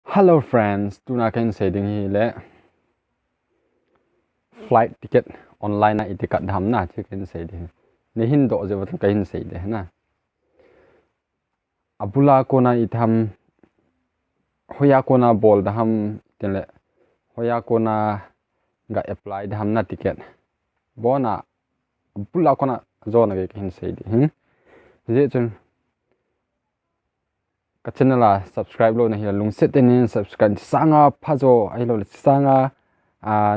Hello friends, tuna kan setting hi le flight ticket online na itikat dham na chi kan setting. Ni hin do je wat kan sei de na. Abula ko na itham hoya ko na bol dham tenle hoya ko na ga apply dham na ticket. Bona abula ko na zo na kan sei de. Je chun ka channel la subscribe lo na hi lung set ten subscribe sanga phazo ai lo sanga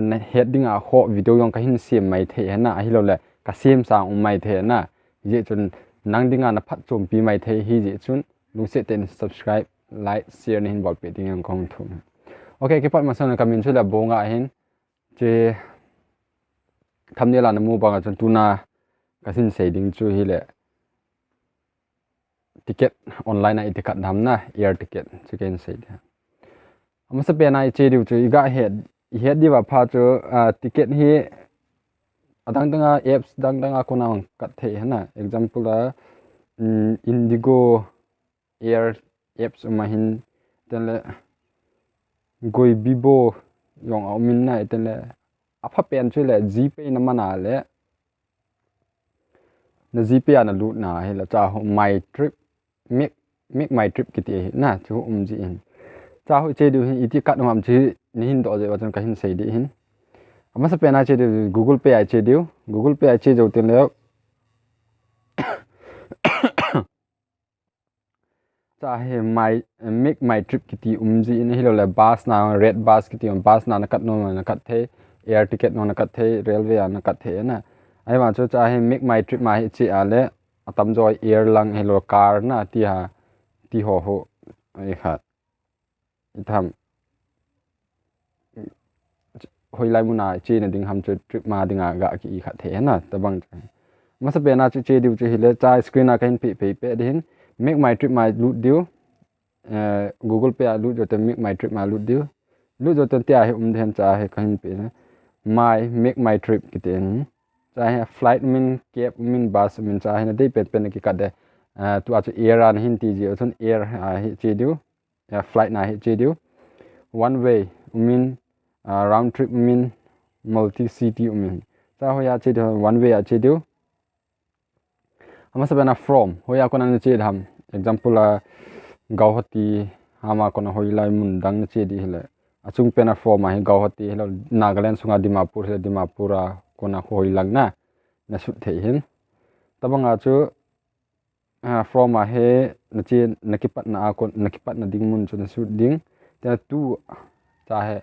na heading a ho video yong ka hin sim mai the na hi lo le ka sim sang mai the na je chun nang dinga na phat chom pi mai the hi je chun lung set ten subscribe like share ni hin bol pe ding ang kong thu okay ke pat ma sana kamin chula bonga hin je thumbnail la na mu ba chun tuna ka sin shading chu hi le ticket online na itikat dham na air ticket chu ken sei de ama sa pe na che diu chu iga head di wa pha chu ticket hi adang danga apps dang ko na kat the na example la Indigo air apps ma hin tenle goi bibo yong au min na tenle apha pen chu le gpay na mana le na gpay na lut na he la cha my trip make my trip kiti na chu ji in cha ho che du hin iti kat mam chi ni hin do je wa ka hin sei di hin ama sa pe na che du Google Pay ai che du Google Pay ai che jo tin le cha he my make my trip kiti ji in hi lo le bus na red bus kiti bus na kat no na kat the air ticket no na kat the railway na kat the na ai ma chu cha he make my trip ma hi chi a le atam joy air lang hello car na ti ha ti ho ai khat itham hoi lai muna che na ding ham chu trip ma dinga ga ki khat the na tabang ma sa pe na chu che diu che hi le cha screen na kan pe din make my trip my loot diu Google Pay loot jo te make my trip my loot diu loot jo te tia he den cha he kan pe na my make my trip ki ten cha flight min cab min bus min cha he na dei pen ki ka de tu a chu air an hin ti ji chun air hi che diu flight na hi che diu one way min round trip min multi city min cha hoya che diu one way a che diu ama sabana from hoya ko na che dham example la Guwahati hama ko na hoilai mun dang che di hele achung pena from a Guwahati hello Nagaland sunga Dimapur he Dimapura ko na hoilang na su the hin tabanga chu from a he na che nakipat na ko nakipat na ding mun chu na su ding ta tu cha he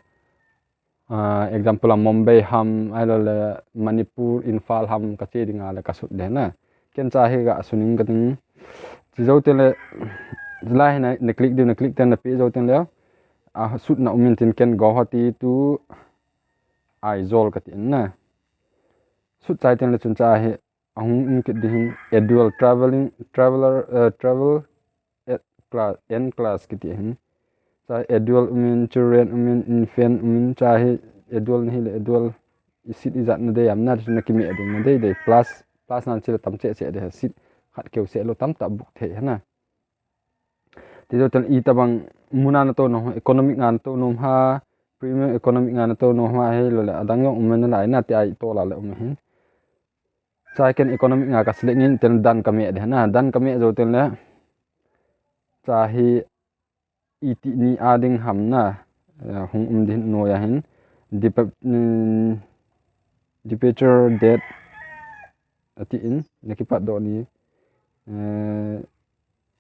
example la Mumbai ham ai le Manipur Infal ham ka che dinga la ka su de na ken cha he ga suning ka ding zo te le lai na click ten na pe zo ten le a sut na umin tin ken Guwahati tu Aizawl ka tin na sut chai ten le chun cha he ahung in ke din dual travel class n class ki tin cha dual umin children umin infant umin cha he dual ni le dual isit izat na de am na na ki me de na de plus na chile tam che de sit khat keu se lo tam ta buk the na ti do tel i tabang muna na to no economic ngan to no ha premium economic ngan to no ha he lo la adang yo umen na na ti ai to la le um hin cha ken economic nga ka select ngin tel dan ka me de na dan ka me zo tel la cha hi iti ni ading ham na hung din no ya hin departure date ati in nakipat do ni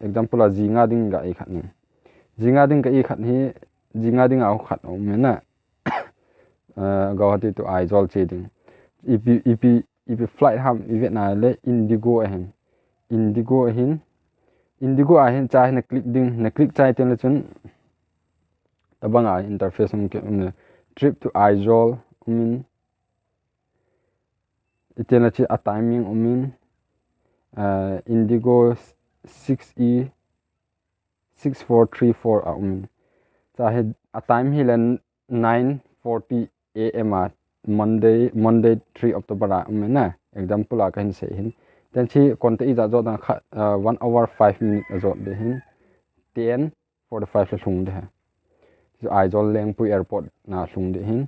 example la jinga ding ga i khat ni jinga ding ka i khat hi jinga ding au khat o me na Guwahati to Aizawl che ding ep flight ham i vet na le Indigo a hin cha na click chai ten le chun tabanga interface ke trip to Aizawl min itena chi a timing min Indigo 6E 6434 a cha he a time hi len 9:40 am a Monday 3 October a na example a kan se hin ten chi konte i za zo na 1 hour 5 minute a zo de hin 10:45 la thung de ai jol leng pu airport na hlung de hin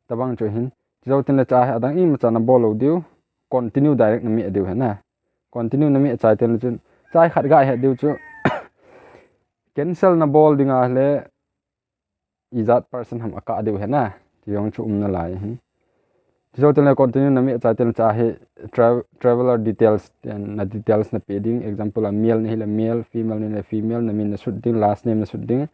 tabang chu hin zo tin la cha adang im cha na bolo diu continue direct na mi diu hena continue na mi chai ten chun chai khat ga he diu chu cancel na ball dinga le izat person ham aka diu hena yong chu na lai hin zo tin la continue na mi chai ten cha he traveler details na details na peding example a male ni le male female ni le female na min na shoot ding last name na shoot ding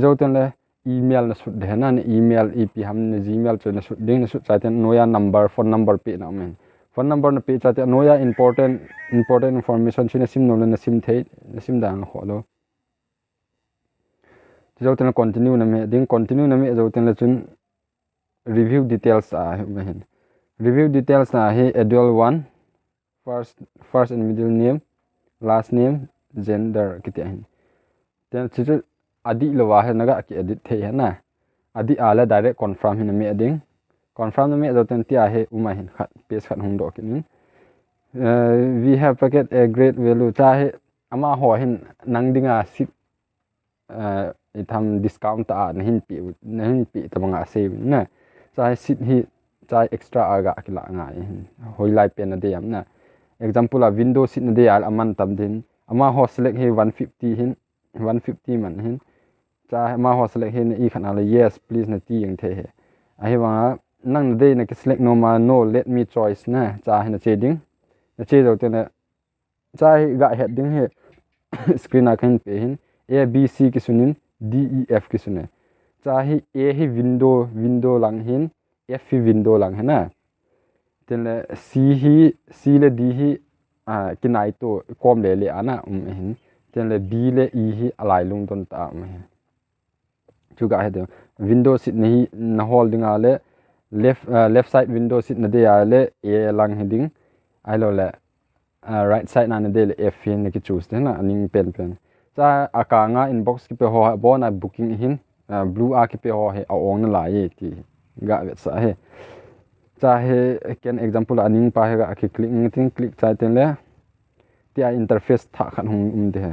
zo tin la email na shoot de na email ep ham na gmail chu na shoot ding na shoot chai ten noya number phone number pe na men phone number na pe chai ten noya important information china sim no na sim thei na sim dang ho lo zo tin la continue na me ding continue na me zo tin la chun review details a hen review details na he adult one first and middle name last name gender kiti hin then chu adi lo wa he naga ki edit thei na adi ala direct confirm hin me ding confirm na me zo ten ti a he uma hin khat page khat hung do kin we have packet a great value cha he ama ho hin nang dinga sip i tham discount ta na hin pi tabanga save na cha sit hi cha extra aga kila nga hoi lai pen na de am na example a window sit na de al aman tam din ama ho select he 150 hin 150 man hin cha ama ho select he na i khana la yes please na ti yang the he a hi wa nang na de na ki select no ma no let me choice na cha hin na che ding na che zo te na cha hi ga heading he screen a kan pe hin a b c ki sunin d e f ki sune cha hi a hi window lang hin f hi window lang he na ten le c le d hi kinai to kom le ana hin ten le b le e hi alai lung ton ta hin chu ga he de window sit ni na holding a le left side window sit na de a le a lang heading ai lo le right side na de le f hin ki choose de na aning pen cha aka nga inbox ki pe ho bona booking hin blue a ki pe ho he a ong na la ye ti ga vet sa he cha he ken example aning pa he ga ki click cha ten le ti a interface tha khan hum de he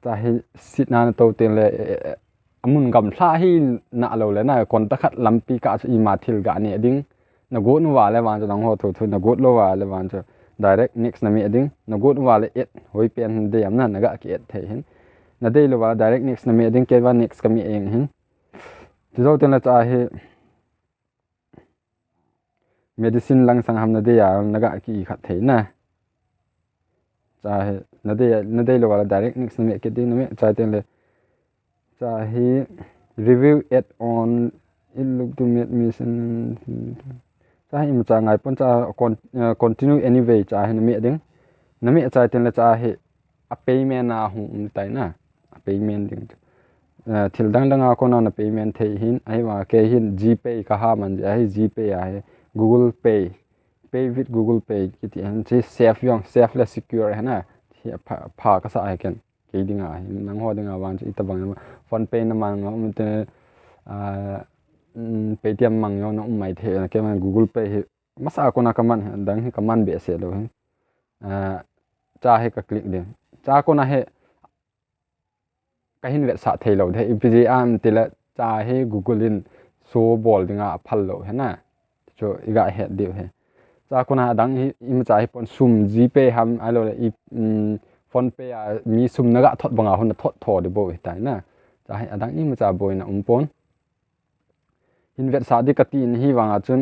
cha he sit na to ten le amun gam thla hi na lo le na kon ta khat lampi ka i ma thil ga ni ding na go nu wa le wan cha dang ho thu na go lo wa le wan cha direct next na mi ding na go nu wa le et hoi pen de am na ga ki et the hin na de lo wa direct next na mi ding ke wa next ka mi eng hin zo ten la cha he medicine lang sang ham na de ya na ga ki khat the na cha he na de lo wa direct next na mi ke ding na mi cha ten le cha he review it on it look to meet mission cha hi ma cha ngai pon cha continue anyway cha he na mi ding na mi cha ten la cha he a payment na hu tai na a payment ding thil dang a ko na payment thei hin ai wa ke hin gpay ka ha man ja hi gpay a he google pay with google pay ki ti han che safe la secure ha na pha ka sa ai ken ke dinga nang ho dinga wan chi ta bang phone pay na man ngom te paytm mang yo na mai the ke man google pay he masa ko na kaman dang hi kaman be se lo hin cha he ka click de cha ko na he ka hin vet sa thei lo de ipj am te la cha he google in so bol dinga phal lo he na cho iga he de he cha ko na dang hi im cha hi pon sum gpay ham alo le phone pay a mi sum na ga thot banga hon thot tho de bo hi tai na cha hi adang im cha boy na pon in vet sa di ka tin hi wanga chun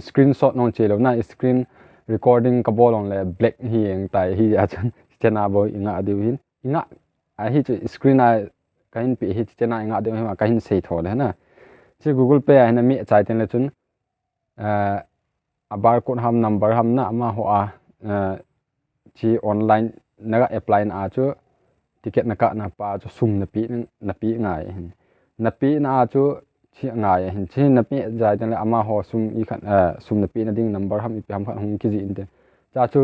screenshot non che lo na screen recording ka bol on le black hi eng tai hi a chun chena boy inga de hin inga a hi chu screen a kain pi hi chena inga de ma kain sei tho le na chi google pay a na mi chai ten le chun a barcode ham number ham na ma ho a chi online naga apply na chu ticket na ka na pa chu sum na pi ngai na pi na chu chi ngai hin chi na pi jai ten le ama ho sum i khan sum na pi na ding number ham i ham khan hung ki ji in te cha chu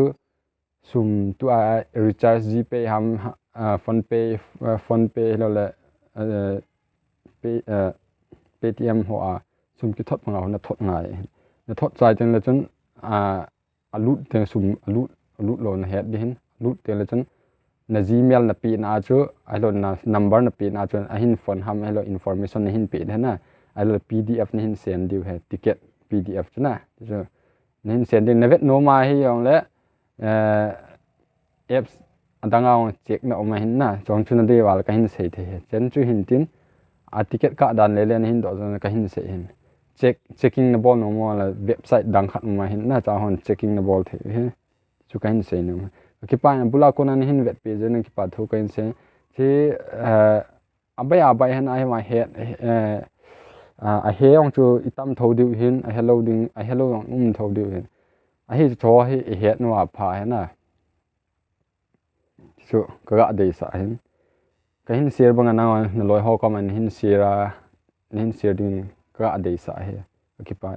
sum tu a recharge gpay ham phone pay lo le paytm ho a sum ki thot ma na thot ngai na thot chai ten le chun alut te sum alut lo na het din alut te le chun na Gmail na pi na chu alo na number na pi na chu a hin phone ham alo information na hin pi na alo PDF na hin send diu he ticket PDF chuna chu nin send din navet no ma hi yong le apps adanga check na oma hin na chong chuna de wal ka hin sei the chen chu hin tin a ticket ka dan le len hin do ka hin sei hin checking na ball no mo la website dang khat ma hin na cha hon checking na ball the he chu ka hin sei no ki pa bula ko na hin vet page na ki pa thu ka hin sei thi abai han ai ma he a he ong chu itam tho diu hin a hello ding a hello ong tho diu hin a hi tho hi he no a pha he na chu ka ga dei sa hin ka hin share bang na na loi ho ka man hin share ding ka dei sa he ki pa